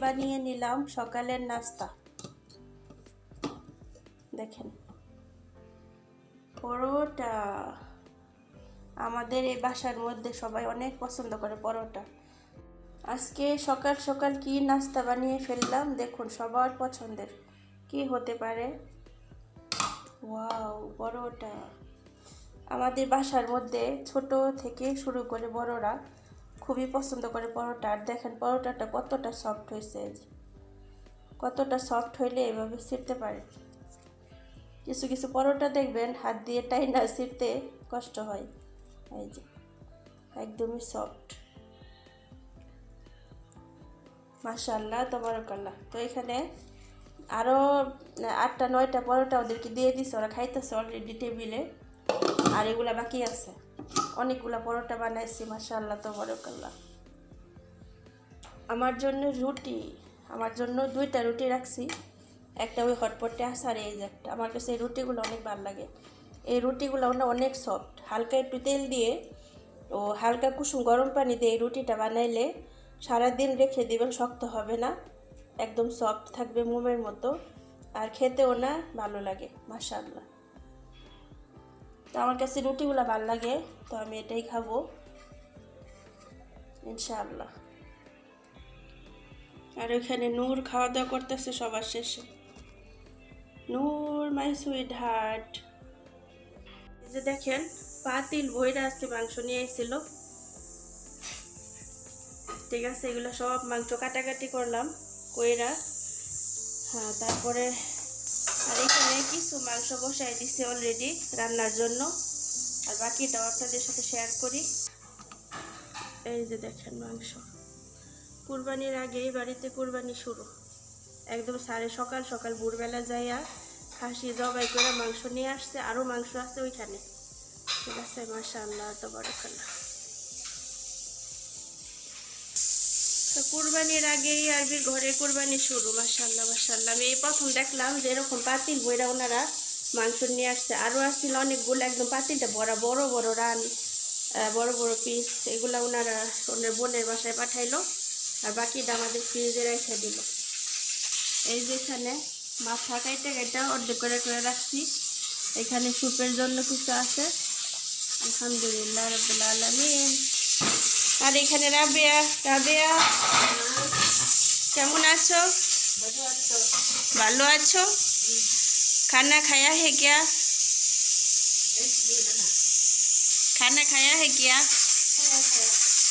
বানিয়ে নিলাম সকালের নাস্তা। দেখেন পরোটা। আমাদের এই বাসার মধ্যে সবাই অনেক পছন্দ করে পরোটা। আজকে সকাল সকাল কি নাস্তা বানিয়ে ফেললাম দেখুন, সবার পছন্দের কি হতে পারে। ওয়াও, পরোটা। আমাদের বাসার মধ্যে ছোট থেকে শুরু করে বড়রা খুবই পছন্দ করে পরোটা। আর দেখেন পরোটাটা কতটা সফট হয়েছে, কতটা সফট হইলে এভাবে ছিঁড়তে পারে। কিছু কিছু পরোটা দেখবেন হাত দিয়ে টাইনা ছিঁড়তে কষ্ট হয়, এই যে একদমই সফট। মাশাআল্লাহ তাবারাকাল্লাহ। তো এখানে আরও 8টা 9টা পরোটা ওদেরকে দিয়ে দিছে, ওরা খাইতেছে অলরেডি টেবিলে। আর এগুলা বাকি আছে, অনেকগুলা পরোটা বানাইছি। মাশাআল্লাহ তাবারাকাল্লাহ। আমার জন্য রুটি, আমার জন্য 2টা রুটি রাখছি, একটা ওই হটপটে আছে আর এই যে একটা। আমার কাছে এই রুটিগুলো অনেক ভালো লাগে। এই রুটিগুলো অনেক সফট। হালকা একটু তেল দিয়ে ও হালকা কুসুম গরম পানি দিয়ে এই রুটিটা বানাইলে সারাদিন রেখে দিবেন, শক্ত হবে না, একদম সফট থাকবে মোমের মতো। আর খেতেও না ভালো লাগে। মাশাআল্লাহ। তো আমার কাছে রুটিগুলো ভালো লাগে, তো আমি এটাই খাবো ইনশাআল্লাহ। আর ওইখানে নূর খাওয়া দাওয়া করতেছে সবার শেষে। নূর মাই সুইট হার্ট। এই যে দেখেন পাতিল বইরা আজকে মাংস নিয়ে এসেছিল। ঠিক আছে, এগুলো সব মাংস কাটাকাটি করলাম কইরা। হ্যাঁ, তারপরে আর এখানে কিছু মাংস বসাই দিছে অলরেডি রান্নার জন্য, আর বাকিটাও আপনাদের সাথে শেয়ার করি। এই যে দেখেন মাংস, কুরবানির আগেই বাড়িতে কুরবানি শুরু। একদম সকাল সকাল ভোরবেলা যাইয়া খাসি জবাই করে মাংস নিয়ে আসছে, আরও মাংস আছে ওইখানে। ঠিক আছে, মাশাআল্লাহ তাবারাকাল্লাহ। কুরবানির আগেই আরবির ঘরে কুরবানি শুরু। মাশাআল্লাহ মাশাআল্লাহ। আমি এই প্রথম দেখলাম যে এরকম পাতিল বইরা ওনারা মাংস নিয়ে আসছে। আরও আসছিল অনেকগুলো, একদম পাতিলটা ভরা, বড় বড় রান, বড় বড় পিস। এগুলা ওনারা ওনার বোনের বাসায় পাঠাইলো, আর বাকিটা আমাদের ফ্রিজে রেখে দিল। এই যে এখানে মাথা কাইটা কাইটা অর্ধেক করে করে রাখছি। এখানে স্যুপের জন্য কিছু আছে। আলহামদুলিল্লাহ রাব্বিল আলামিন। আর এখানে রাবেয়া, রাবেয়া কেমন আছো? ভালো আছো? খানা খায়া হে क्या? खाना खाया है क्या?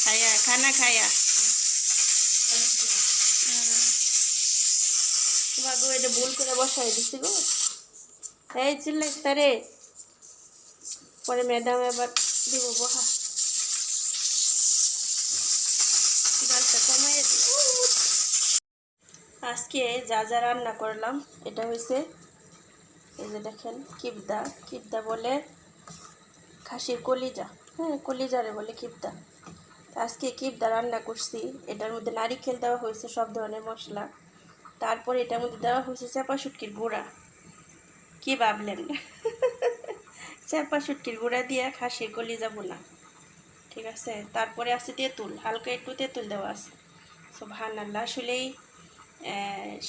खाया, खाना खाया। তোমাকে এটা ভুল করে বসাই দিছি গো। এই চিল্লাই তারে, পরে ম্যাডাম এবার দিব বহা। কমাই আজকে যা যা রান্না করলাম, এটা হয়েছে এই যে দেখেন কিবদা। কিবদা বলে খাসির কলিজা, হ্যাঁ কলিজারে বলে কিবদা। আজকে কিবদা রান্না করছি। এটার মধ্যে নারিকেল দেওয়া হয়েছে, সব ধরনের মশলা। তারপরে এটার মধ্যে দেওয়া হয়েছে চাপা শুটকির গুঁড়া। কি ভাবলেন? চাপা শুটকির গুঁড়া দিয়ে খাসির কলিজা বোনা। ঠিক আছে, তারপরে আছে তেঁতুল, হালকা একটু তেঁতুল দেওয়া আছে। সুবহানাল্লাহ। আসলেই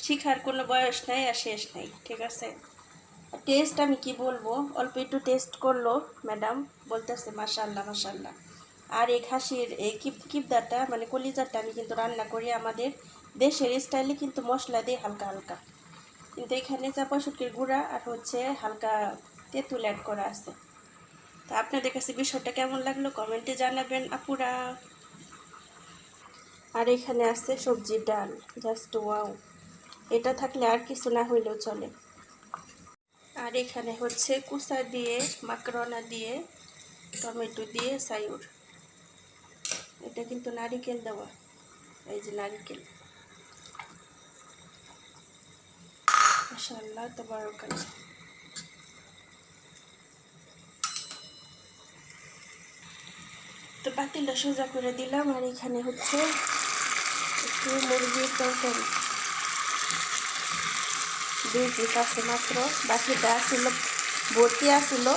শিখার কোনো বয়স নাই আর শেষ নাই। ঠিক আছে, টেস্ট আমি কি বলবো, অল্প একটু টেস্ট করলো ম্যাডাম, বলতেছে মাশাআল্লাহ মাশাআল্লাহ। আর এই খাসির এই কিবদাটা মানে কলিজাটা আমি কিন্তু রান্না করি আমাদের দেশের স্টাইলে, কিন্তু মশলা দিয়ে হালকা হালকা। কিন্তু এখানে চাপা শুটকির গুঁড়া আর হচ্ছে হালকা তেঁতুল অ্যাড করা আছে। তা আপনাদের কাছে বিষয়টা কেমন লাগলো কমেন্টে জানাবেন আপুরা। আর এখানে আছে সবজির ডাল, জাস্ট ওয়াও। এটা থাকলে আর কিছু না হইলেও চলে। আর এখানে হচ্ছে কুসা দিয়ে, মাকরনা দিয়ে, টমেটো দিয়ে সাইউর। এটা কিন্তু নারিকেল দেওয়া, এই যে নারিকেল। মাশাআল্লাহ তাবারাকাল্লাহ। তো পাতিলটা সোজা করে দিলাম। আর এখানে হচ্ছে একটু মুরগির তরকারি, 2 পিস আছে মাত্র, বাকিটা আসছিল ভর্তি আসছিল।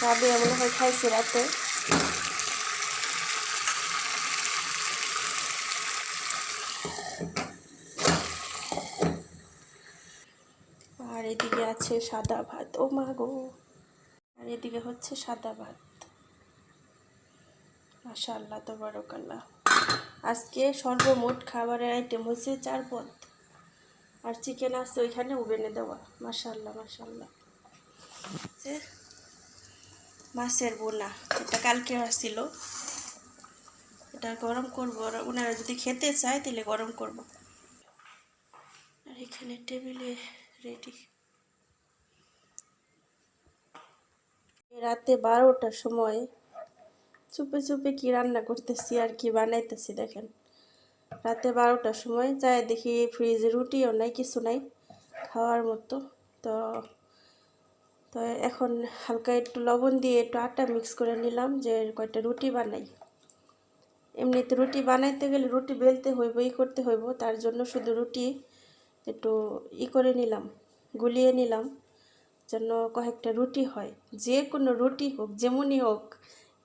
রাবেয়া মনে হয় খাইছে রাতে। আর এদিকে আছে সাদা ভাত, ও মা গো। আর এদিকে হচ্ছে সাদা ভাত। মাশাআল্লাহ তাবারাকাল্লাহ। আজকে সর্বমোট খাবারের আইটেম হচ্ছে 4 পদ। আর চিকেন আছে ওইখানে ওভেনে দেওয়া। মাশাআল্লাহ মাশাআল্লাহ। মাছের বোনা, এটা কালকে আসছিল, এটা গরম করবো। ওনারা যদি খেতে চায় তাহলে গরম করব। আর এখানে টেবিলে রেডি। রাতে 12টার সময় চুপে চুপে কি রান্না করতেছি আর কি বানাইতেছি দেখেন। রাতে 12টার সময় যাই দেখি ফ্রিজে রুটিও নাই, কিছু নাই খাওয়ার মতো। তো তো এখন হালকা একটু লবণ দিয়ে একটু আটা মিক্স করে নিলাম যে কয়টা রুটি বানাই। এমনিতে রুটি বানাইতে গেলে রুটি বেলতে হইব, করতে হইব, তার জন্য শুধু রুটি একটু করে নিলাম, গুলিয়ে নিলাম, যেন কয়েকটা রুটি হয়। যে কোনো রুটি হোক, যেমনই হোক,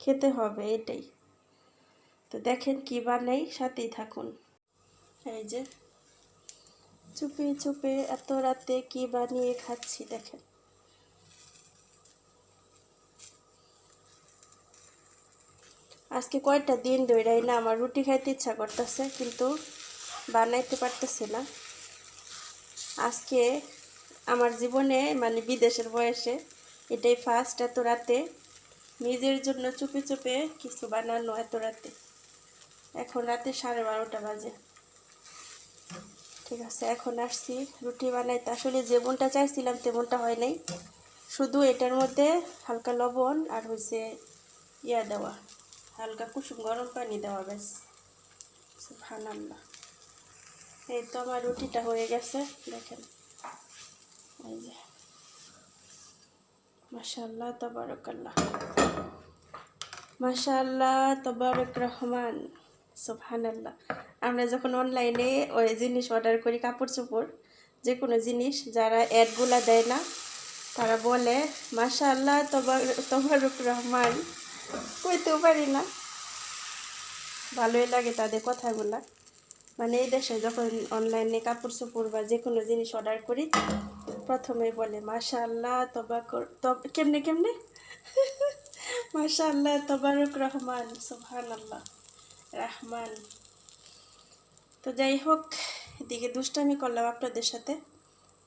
খেতে হবে, এটাই। তো দেখেন কি বানাই, সাথেই থাকুন। এই যে চুপে চুপে এত রাতে কি বানিয়ে খাচ্ছি দেখেন। আজকে কয়টা দিন ধরেই না আমার রুটি খাইতে ইচ্ছা করতেছে, কিন্তু বানাইতে পারতেছি না। আজকে আমার জীবনে মানে বিদেশের বয়সে এটাই ফার্স্ট এত রাতে নিজের জন্য চুপে চুপে কিছু বানানো এত রাতে। এখন রাতে 12:30 বাজে। ঠিক আছে, এখন আসছি রুটি বানাইতে। আসলে যেমনটা চাইছিলাম তেমনটা হয় নাই, শুধু এটার মধ্যে হালকা লবণ আর হয়েছে দেওয়া, হালকা কুসুম গরম পানি দেওয়া, ব্যাস। সুবহানাল্লাহ। এই তো আমার রুটিটা হয়ে গেছে দেখেন। এই যে মাশাআল্লাহ তাবারাকাল্লাহ, মাশাআল্লাহ তাবারাক রহমান, সুবহানাল্লাহ। আমরা যখন অনলাইনে ওই জিনিস অর্ডার করি, কাপড় চোপড়, যে কোনো জিনিস, যারা অ্যাডগুলা দেয় না তারা বলে মাশাআল্লাহ তাবারাক রহমান। কইতেও পারি না, ভালোই লাগে তাদের কথাগুলা। মানে এই দেশে যখন অনলাইনে কাপড় চোপড় বা যে কোনো জিনিস অর্ডার করি, প্রথমে বলে মাশাআল্লাহ কেমনে কেমনে মাশাআল্লাহ তাবারক রহমান, সুবহানাল্লাহ রহমান। তো যাই হোক, এদিকে দুষ্টামি করলাম আপনাদের সাথে,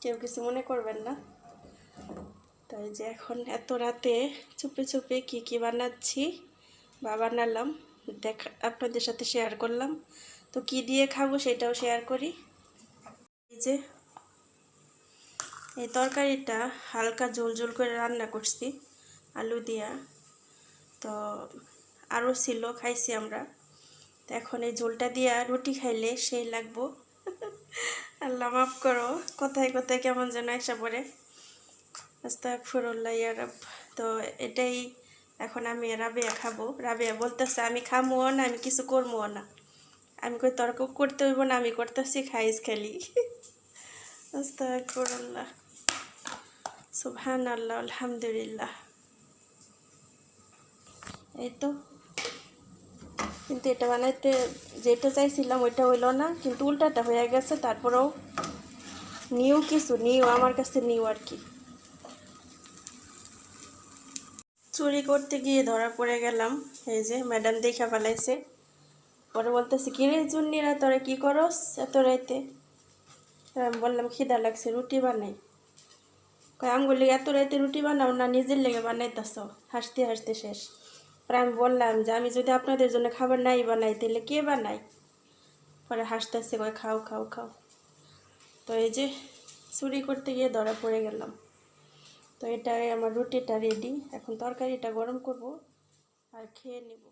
কেউ কিছু মনে করবেন না। তাই যে এখন এত রাতে চুপে চুপে কি বানাচ্ছি বা বানালাম আপনাদের সাথে শেয়ার করলাম। তো কি দিয়ে খাবো সেটাও শেয়ার করি। এই যে এই তরকারিটা হালকা ঝোল ঝোল করে রান্না করছি আলু দিয়া। তো আরও ছিল, খাইছি আমরা। তো এখন এই ঝোলটা দিয়া রুটি খাইলে সেই লাগবো। আল্লাহ মাফ করো, কোথায় কোথায় কেমন যেন এসে পড়ে, আস্তাগফিরুল্লাহ ইয়া রাব। তো এটাই এখন আমি রাবেয়া খাবো। রাবেয়া বলতেছে আমি খামোও না, আমি কিছু করবো না। আমি কই তর্ক করতে হইব না, আমি করতেছি, খাইস খালি। আস্তাগফিরুল্লাহ, সুবহানাল্লাহ, আলহামদুলিল্লাহ। এই তো, কিন্তু এটা বানাইতে যেটা চাইছিলাম ওইটা হইলো না, কিন্তু উল্টাটা হয়ে গেছে। তারপরেও নিউ আমার কাছে নিউ আর কি। চুরি করতে গিয়ে ধরা পড়ে গেলাম। এই যে ম্যাডাম দেখা ফেলাইছে। পরে বলতেছে কি রে চুন্নিরা, তোরা কি করস এত রাইতে? আমি বললাম খিদা লাগছে, রুটি বানাই। আমগুলি এত রাইতে রুটি বানাও না, নিজের লেগে বানাইতেছ? হাসতে হাসতে শেষ। পরে আমি বললাম যে আমি যদি আপনাদের জন্য খাবার নাই বানাই তাহলে কে বানাই? পরে হাসতেছে, কয় খাও খাও খাও। তো এই যে চুরি করতে গিয়ে ধরা পড়ে গেলাম। তো এটাই আমার রুটিটা রেডি, এখন তরকারিটা গরম করব আর খেয়ে নেব।